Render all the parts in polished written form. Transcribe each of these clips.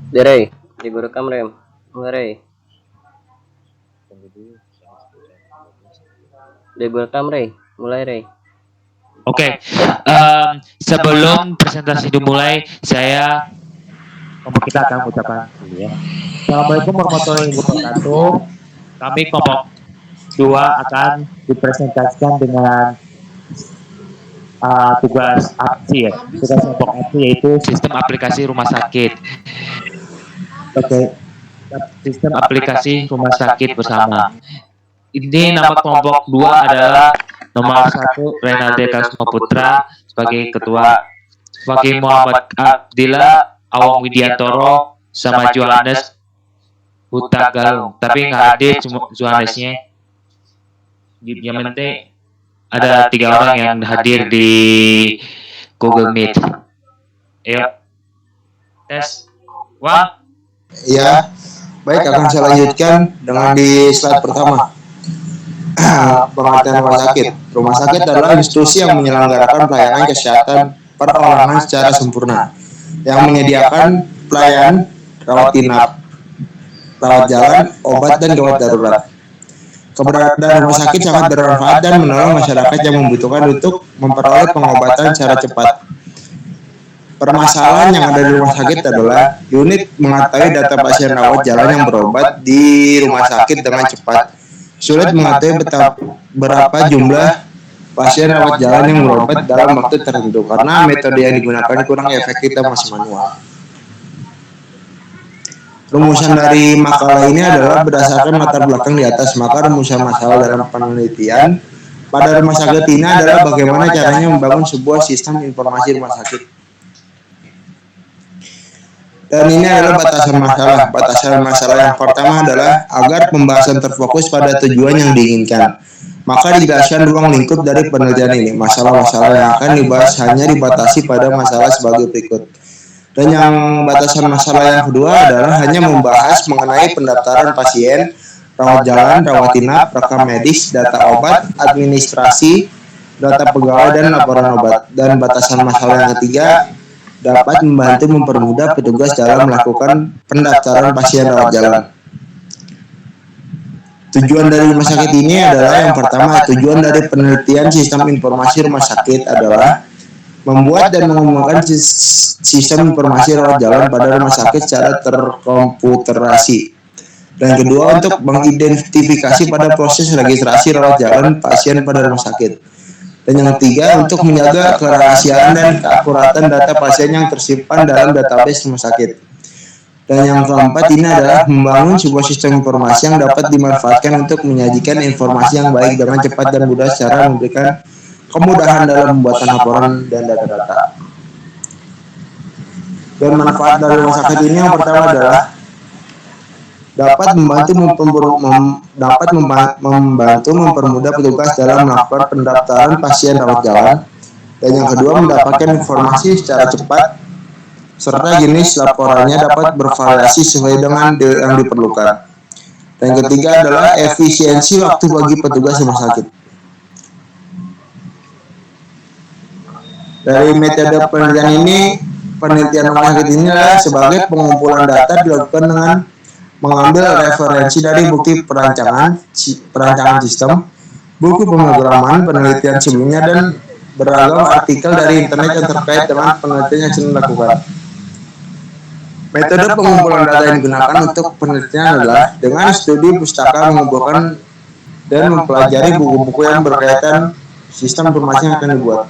Derey, ibu rekam rem. Mulai. Ibu rekam rey. Mulai rey. Oke, sebelum presentasi dimulai, kita akan mengucapkan dulu ya. Assalamualaikum warahmatullahi wabarakatuh. Kami kelompok 2 akan dipresentasikan dengan tugas aksi ya. Tugas kelompok aksi yaitu sistem aplikasi rumah sakit. Oke, sistem aplikasi rumah sakit bersama. Ini nama kelompok 2 adalah nomor 1 Renalde Kasma Putra sebagai ketua, sebagai Muhammad Abdillah Awang Widiantoro sama Johannes Huta Galung. Tapi nggak hadir Johannesnya. Yang penting ada 3 orang yang hadir di Google Meet. Ayo, tes. Wah. Ya, baik akan saya lanjutkan dengan di slide pertama. Pengertian rumah sakit. Rumah sakit adalah institusi yang menyelenggarakan pelayanan kesehatan perorangan secara sempurna, yang menyediakan pelayanan rawat inap, rawat jalan, obat, dan gawat darurat. Keberadaan rumah sakit sangat bermanfaat dan menolong masyarakat yang membutuhkan untuk memperoleh pengobatan secara cepat. Permasalahan yang ada di rumah sakit adalah unit mengetahui data pasien rawat jalan yang berobat di rumah sakit dengan cepat. Sulit mengetahui berapa jumlah pasien rawat jalan yang berobat dalam waktu tertentu karena metode yang digunakan kurang efektif dan masih manual. Rumusan dari makalah ini adalah berdasarkan latar belakang di atas, maka rumusan masalah dalam penelitian pada rumah sakit ini adalah bagaimana caranya membangun sebuah sistem informasi rumah sakit. Dan ini adalah batasan masalah. Batasan masalah yang pertama adalah agar pembahasan terfokus pada tujuan yang diinginkan. Maka dijelaskan ruang lingkup dari penelitian ini. Masalah-masalah yang akan dibahas hanya dibatasi pada masalah sebagai berikut. Dan yang batasan masalah yang kedua adalah hanya membahas mengenai pendaftaran pasien, rawat jalan, rawat inap, rekam medis, data obat, administrasi, data pegawai, dan laporan obat. Dan batasan masalah yang ketiga dapat membantu mempermudah petugas dalam melakukan pendaftaran pasien rawat jalan. Tujuan dari rumah sakit ini adalah yang pertama, tujuan dari penelitian sistem informasi rumah sakit adalah membuat dan mengembangkan sistem informasi rawat jalan pada rumah sakit secara terkomputerasi. Dan kedua, untuk mengidentifikasi pada proses registrasi rawat jalan pasien pada rumah sakit. Dan yang ketiga, untuk menjaga kerahasiaan dan keakuratan data pasien yang tersimpan dalam database rumah sakit. Dan yang keempat ini adalah membangun sebuah sistem informasi yang dapat dimanfaatkan untuk menyajikan informasi yang baik dengan cepat dan mudah secara memberikan kemudahan dalam pembuatan laporan dan data-data. Dan manfaat dari rumah sakit ini yang pertama adalah dapat membantu mempermudah petugas dalam melakukan pendaftaran pasien rawat jalan. Dan yang kedua, mendapatkan informasi secara cepat serta jenis laporannya dapat bervariasi sesuai dengan yang diperlukan. Dan yang ketiga adalah efisiensi waktu bagi petugas rumah sakit. Dari metode penelitian rumah sakit ini adalah sebagai pengumpulan data dilakukan dengan mengambil referensi dari bukti perancangan sistem, buku pemrograman, penelitian sebelumnya, dan beragam artikel dari internet yang terkait dengan penelitian yang sedang dilakukan. Metode pengumpulan data yang digunakan untuk penelitian adalah dengan studi pustaka, mengumpulkan dan mempelajari buku-buku yang berkaitan sistem informasi yang akan dibuat.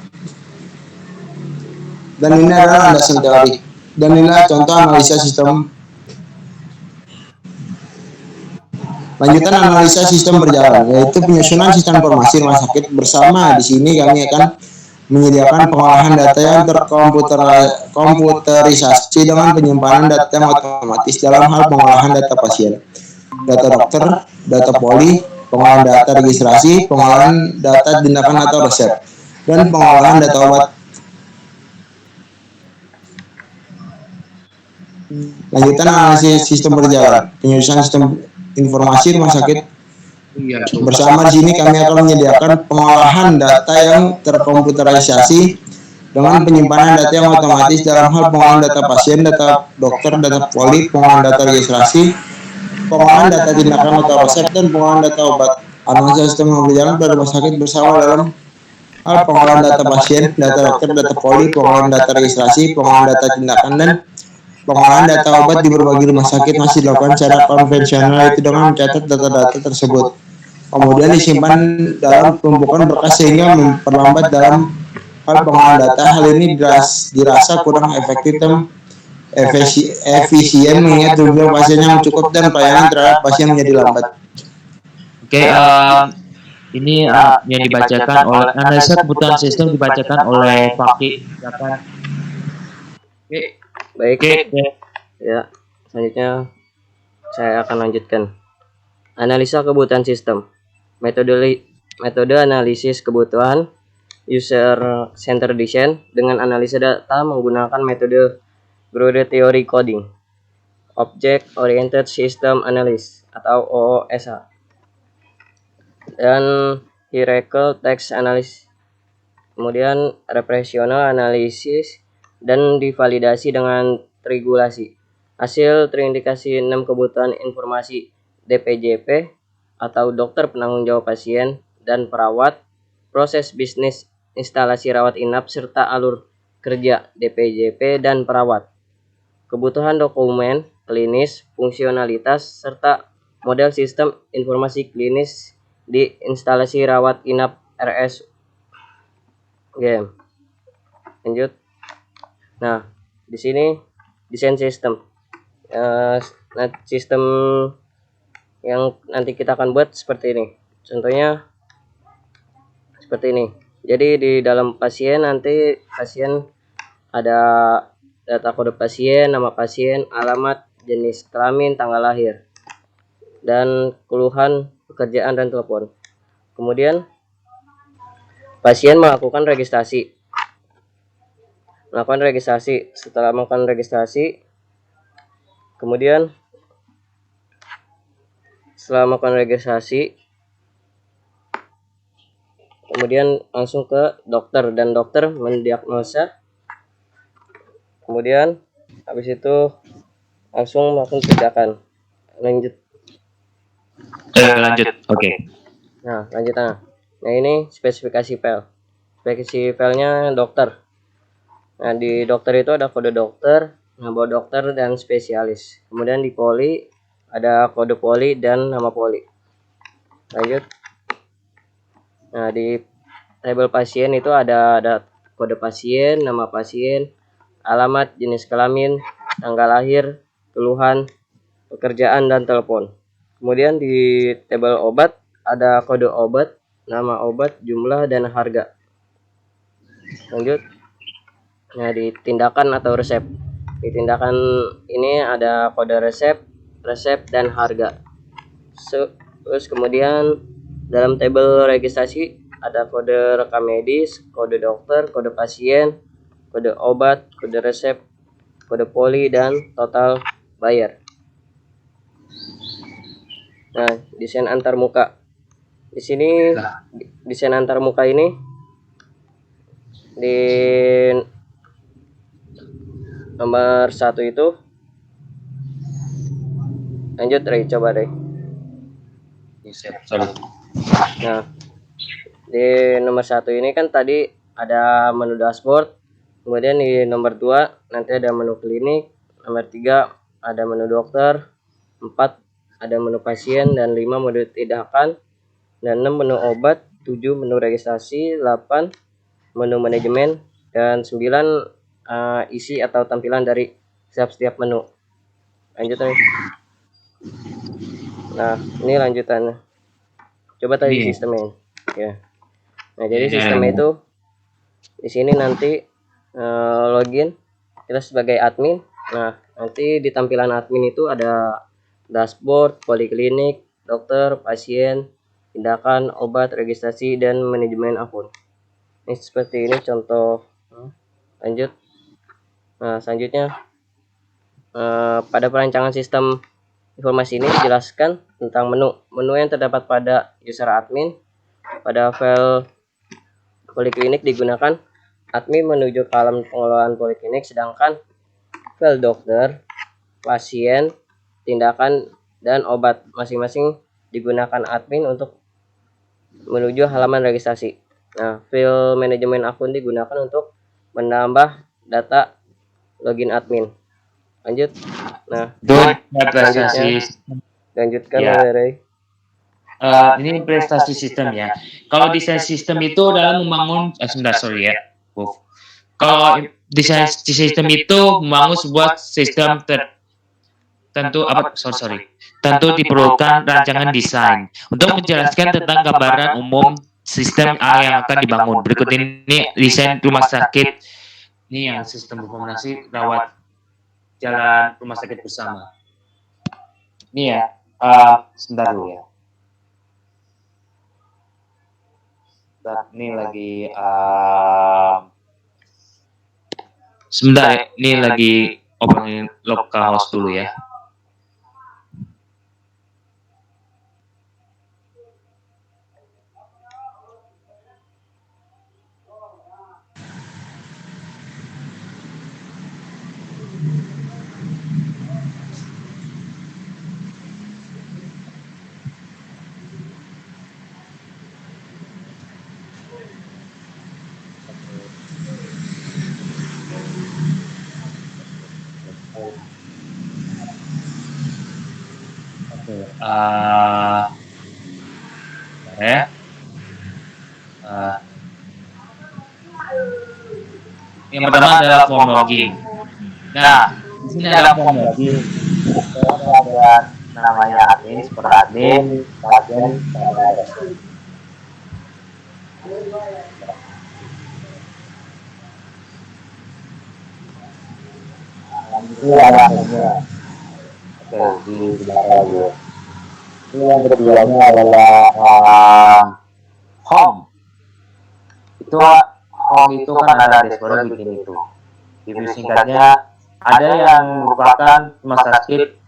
Dan ini adalah landasan teori. Dan inilah contoh analisa sistem. Lanjutan analisa sistem berjalan, yaitu penyusunan sistem informasi rumah sakit bersama. Di sini kami akan menyediakan pengolahan data yang terkomputerisasi dengan penyimpanan data yang otomatis dalam hal pengolahan data pasien, data dokter, data poli, pengolahan data registrasi, pengolahan data tindakan atau resep, dan pengolahan data obat. Lanjutan analisis sistem berjalan, penyusunan sistem informasi rumah sakit bersama. Di sini kami akan menyediakan pengolahan data yang terkomputerisasi dengan penyimpanan data yang otomatis dalam hal pengolahan data pasien, data dokter, data poli, pengolahan data registrasi, pengolahan data tindakan atau resep, dan pengolahan data obat. Analisa sistem yang berjalan pada rumah sakit bersama dalam hal pengolahan data pasien, data dokter, data poli, pengolahan data registrasi, pengolahan data tindakan, dan pengolahan data obat di berbagai rumah sakit masih dilakukan secara konvensional, itu dengan mencatat data-data tersebut. Kemudian disimpan dalam tumpukan berkas sehingga memperlambat dalam hal pengolahan data. Hal ini dirasa kurang efektif dan efisien mengingat jumlah pasien yang cukup dan pelayanan terhadap pasien menjadi lambat. Oke, ini yang dibacakan oleh analisa kebutuhan sistem dibacakan oleh Fakih. Silakan. Oke, Baik, oke. ya. Selanjutnya saya akan lanjutkan. Analisa kebutuhan sistem. Metode analisis kebutuhan user center design dengan analisa data menggunakan metode Grode Theory Coding, Object Oriented System Analysis atau OOSA, dan Hierarchical Text Analysis. Kemudian Repressional Analysis dan divalidasi dengan triangulasi. Hasil terindikasi 6 kebutuhan informasi DPJP atau dokter penanggung jawab pasien dan perawat, proses bisnis instalasi rawat inap serta alur kerja DPJP dan perawat. Kebutuhan dokumen klinis, fungsionalitas serta model sistem informasi klinis di instalasi rawat inap RS. Oke, lanjut. Nah, di sini desain sistem. Sistem yang nanti kita akan buat seperti ini. Contohnya seperti ini. Jadi di dalam pasien nanti pasien ada data kode pasien, nama pasien, alamat, jenis kelamin, tanggal lahir, dan keluhan, pekerjaan, dan telepon. Kemudian pasien melakukan registrasi. Setelah melakukan registrasi, kemudian kemudian langsung ke dokter dan dokter mendiagnosa. Kemudian habis itu langsung melakukan tindakan. Lanjut. Oke. Nah, lanjut. Nah, ini spesifikasi file. Spesifikasi filenya dokter. Nah, di dokter itu ada kode dokter, nama dokter, dan spesialis. Kemudian di poli ada kode poli dan nama poli. Lanjut. Nah, di tabel pasien itu ada kode pasien, nama pasien, alamat, jenis kelamin, tanggal lahir, keluhan, pekerjaan, dan telepon. Kemudian di tabel obat ada kode obat, nama obat, jumlah, dan harga. Lanjut. Nah, di tindakan atau resep. Di tindakan ini ada kode resep, dan harga. Terus kemudian dalam tabel registrasi ada kode rekam medis, kode dokter, kode pasien, kode obat, kode resep, kode poli, dan total bayar. Nah, desain antarmuka. Di sini desain antarmuka ini di nomor 1 itu. Lanjut, Ray, coba Ray. Nah, di nomor 1 ini kan tadi ada menu dashboard. Kemudian di nomor 2 nanti ada menu klinik. Nomor 3 ada menu dokter. 4 ada menu pasien, dan 5 menu tindakan, dan 6 menu obat, 7 menu registrasi, 8 menu manajemen, dan 9 isi atau tampilan dari setiap menu. Lanjut nih. Nah, ini lanjutannya. Coba tadi sistemnya. Ya. Nah, jadi sistemnya itu di sini nanti login kita sebagai admin. Nah, nanti di tampilan admin itu ada dashboard, poliklinik, dokter, pasien, tindakan, obat, registrasi, dan manajemen akun. Ini seperti ini contoh. Lanjut. Nah, selanjutnya pada perancangan sistem informasi ini dijelaskan tentang menu yang terdapat pada user admin. Pada file poliklinik digunakan admin menuju ke alam pengelolaan poliklinik, sedangkan file dokter, pasien, tindakan, dan obat masing-masing digunakan admin untuk menuju halaman registrasi. Nah, file manajemen akun digunakan untuk menambah data login admin. Lanjut. Nah, prestasi. lanjutkan Ya. oleh Ray. Ini prestasi sistem ya. Kalau desain sistem itu dalam membangun, sebentar sorry ya. Kalau desain sistem itu membangun sebuah sistem tentu diperlukan rancangan desain untuk menjelaskan tentang gambaran umum sistem A yang akan dibangun. Berikut ini desain rumah sakit. Ini yang sistem informasi rawat jalan rumah sakit bersama. Ini ya, sebentar dulu ya. Ini lagi sebentar ya, ini lagi opening localhost dulu ya. Yang pertama adalah form login. Nah, di sini ada form login. Ada namanya admin, super admin, pasien, sama pasien. Itu ada formnya. Oke, di belakang lagi. Ini yang keduanya adalah home. Home itu kan ada dashboard begini itu. Di view singkatnya ada yang merupakan rumah sakit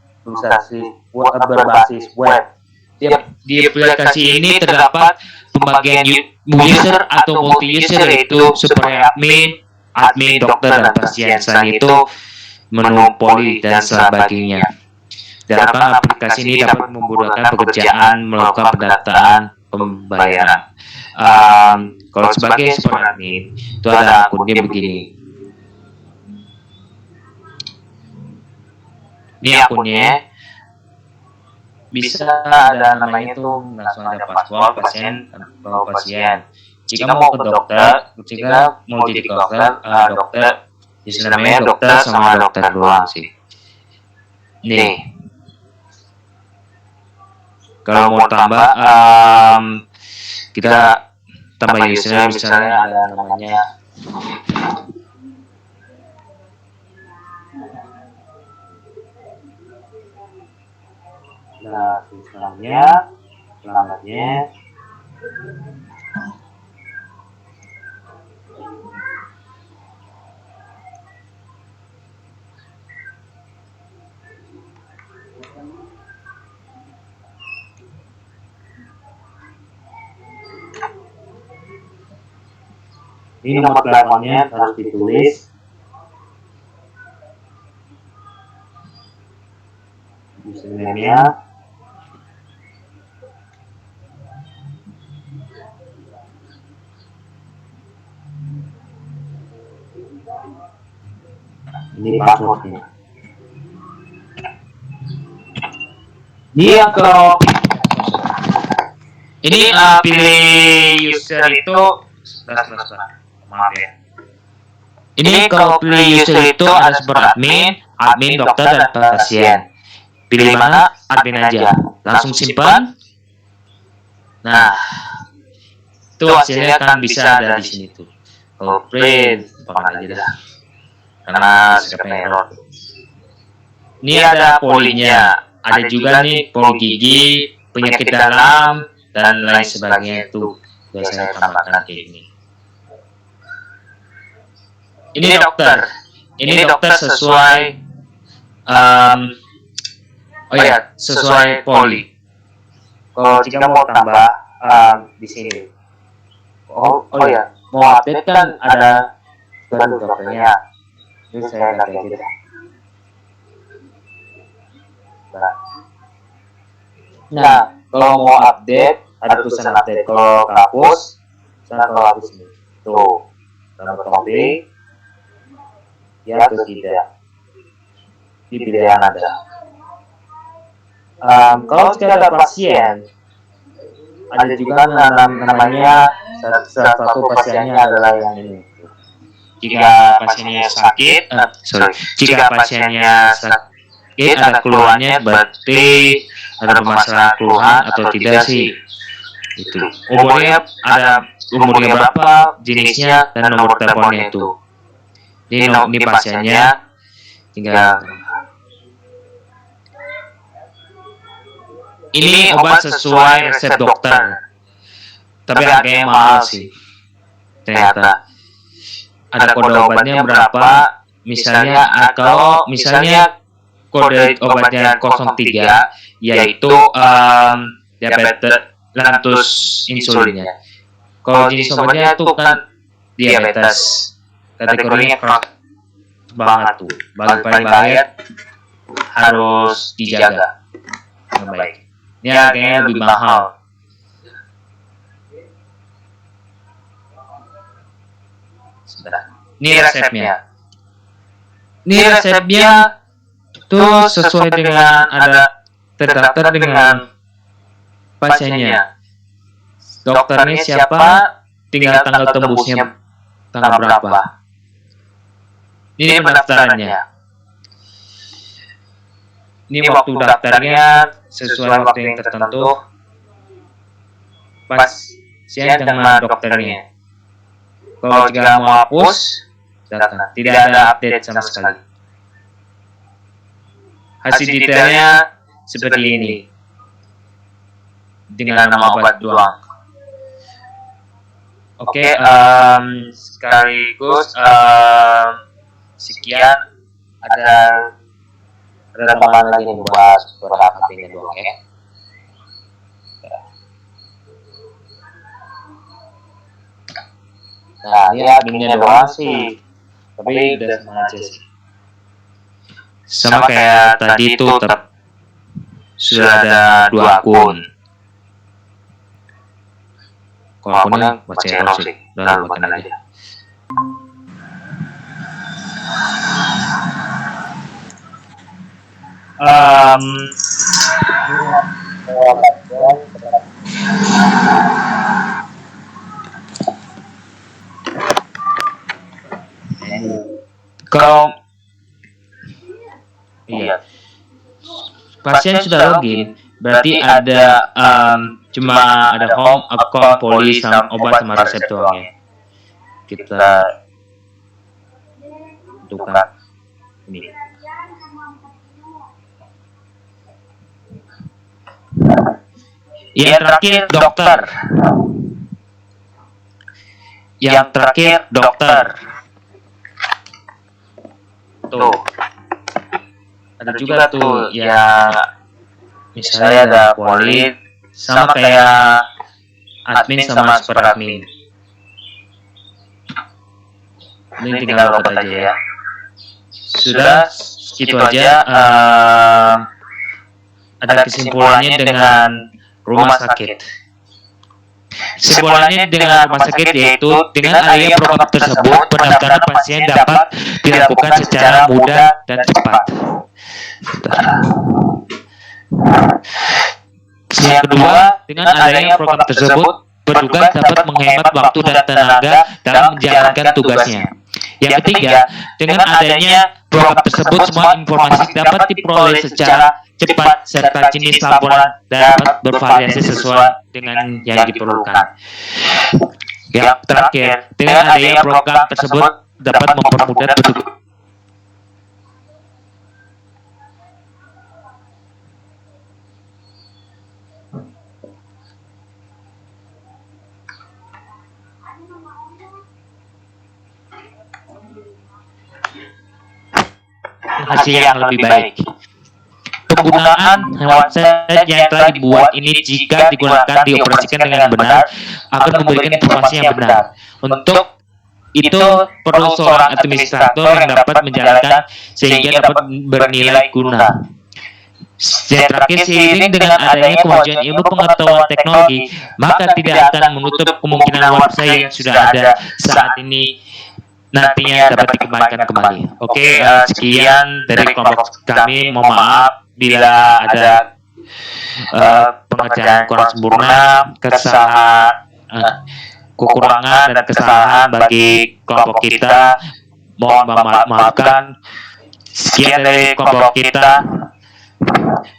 berbasis web. Di aplikasi ini terdapat pembagian user atau multi user, yaitu super admin, dokter, dan pasien. Selain itu menu poli dan sebagainya. Diharapkan aplikasi ini dapat memudahkan pekerjaan, melakukan pendataan, pembayaran. Kalau sebagai super admin, itu ada akunnya begini. Ini akunnya bisa ada namanya itu langsung ada password pasien atau pasien. Jika mau ke dokter, jika mau jadi dokter, namanya dokter sama dokter doang sih. Nih, kalau mau tambah, kita tambah usernya, misalnya ada namanya alamatnya ini nomor teleponnya harus ditulis. Username-nya, ini passwordnya. Dia kalau ini pilih user itu, maaf ya. Ini kalau pilih user itu ada super admin, dokter, dan pasien. Pilih mana? Admin aja. Langsung simpan. Nah, itu hasilnya kan bisa ada di sini tuh. Kalau print, pakai aja dah. Karena sikapnya error. Ini ada polinya. Ada juga nih poli gigi, penyakit dalam, dan lain sebagainya itu. Biasanya tambahkan kayak ini. Ini dokter. Ini dokter sesuai sesuai poli. Kalau jika mau tambah di sini. Mau update kan ada baru dokternya. Ini saya ganti aja deh. Nah, kalau mau update, ada tulisan update. Kalau hapus, saya kalau hapus ini. Tuh, nomor topik, ya atau tidak. Di pilihan Anda. Kalau jika ada pasien, ada juga namanya salah satu pasiennya adalah yang ini. Jika pasiennya sakit, jika pasiennya sakit ada keluhannya, berarti ada masalah keluhan atau tidak sih? Itu. Umurnya ada umurnya berapa, jenisnya dan nomor teleponnya itu. Ini pasiennya tinggal. Ini obat sesuai resep dokter, tapi harganya mahal sih. Ternyata ada kode obatnya berapa? Misalnya kalau misalnya kode obatnya 03, yaitu diabetes lantus insulinnya. Kalau jenis obatnya itu kan diabetes, kategorinya keras banget tuh. Paling bahaya harus dijaga dengan baik. Ini harganya lebih mahal. Ini resepnya. Ini resepnya tuh sesuai dengan ada terdaftar dengan pasiennya. Dokternya siapa, tinggal tanggal tembusnya tanggal berapa. Ini pendaftarannya. Ini waktu daftarnya sesuai waktu yang tertentu. Pasien dengan dokternya. Kalau jika mau hapus, data. Tidak ada update sama sekali. Hasil detailnya seperti ini. Dengan nama obat doang. Oke, sekaligus sekian ada tambahan lagi nih buat beberapa HP-nya doang ya. Nah, ini adminnya doang sih, tapi udah sama aja sih. Sama kayak tadi itu sudah ada 2 akun. Kalau akunnya buat error sih, udah lupakan aja. Kalau iya pasien sudah login, berarti ada cuma ada home, account, poli, sama obat sama resep doang ya. Kita tukar ini. Yang terakhir dokter. Yang terakhir dokter. Tuh. Ada juga tuh yang misalnya ada poli sama kayak admin sama super admin. Ini tinggal dapat aja ya. Sudah gitu aja. Ada kesimpulannya dengan rumah sakit. Kesimpulannya dengan rumah sakit yaitu dengan adanya program tersebut pendaftaran pasien dapat dilakukan secara mudah dan cepat. Yang kedua, dengan adanya program tersebut petugas dapat menghemat waktu dan tenaga dalam menjalankan tugasnya. Yang ketiga, dengan adanya program tersebut semua informasi dapat diperoleh secara cepat serta jenis laporan dapat bervariasi sesuai dengan yang diperlukan. Yang terakhir, dengan adanya program tersebut dapat mempermudah petugas. Hasil yang lebih baik. Penggunaan website yang telah dibuat ini jika digunakan dioperasikan dengan benar akan memberikan informasi yang benar. Untuk itu perlu seorang administrator yang dapat menjalankan sehingga dapat bernilai guna. Yang terakhir, seiring dengan adanya kemajuan ilmu pengetahuan teknologi, maka tidak akan menutup kemungkinan website yang sudah ada saat ini nantinya dapat dikembangkan kembali. Oke, sekian dari kelompok kami. Mohon maaf bila ada pengerjaan kurang sempurna, kesalahan, kekurangan dan kesalahan bagi kelompok kita. Mohon maafkan. Sekian dari kelompok kita.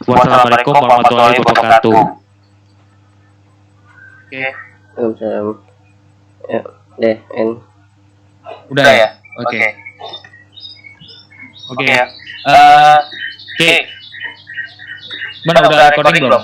Wassalamualaikum warahmatullahi wabarakatuh. Oke. Waalaikumsalam. Ya, deh, Udah ya? Oke. Oke. Oke. Mana udah recording belum?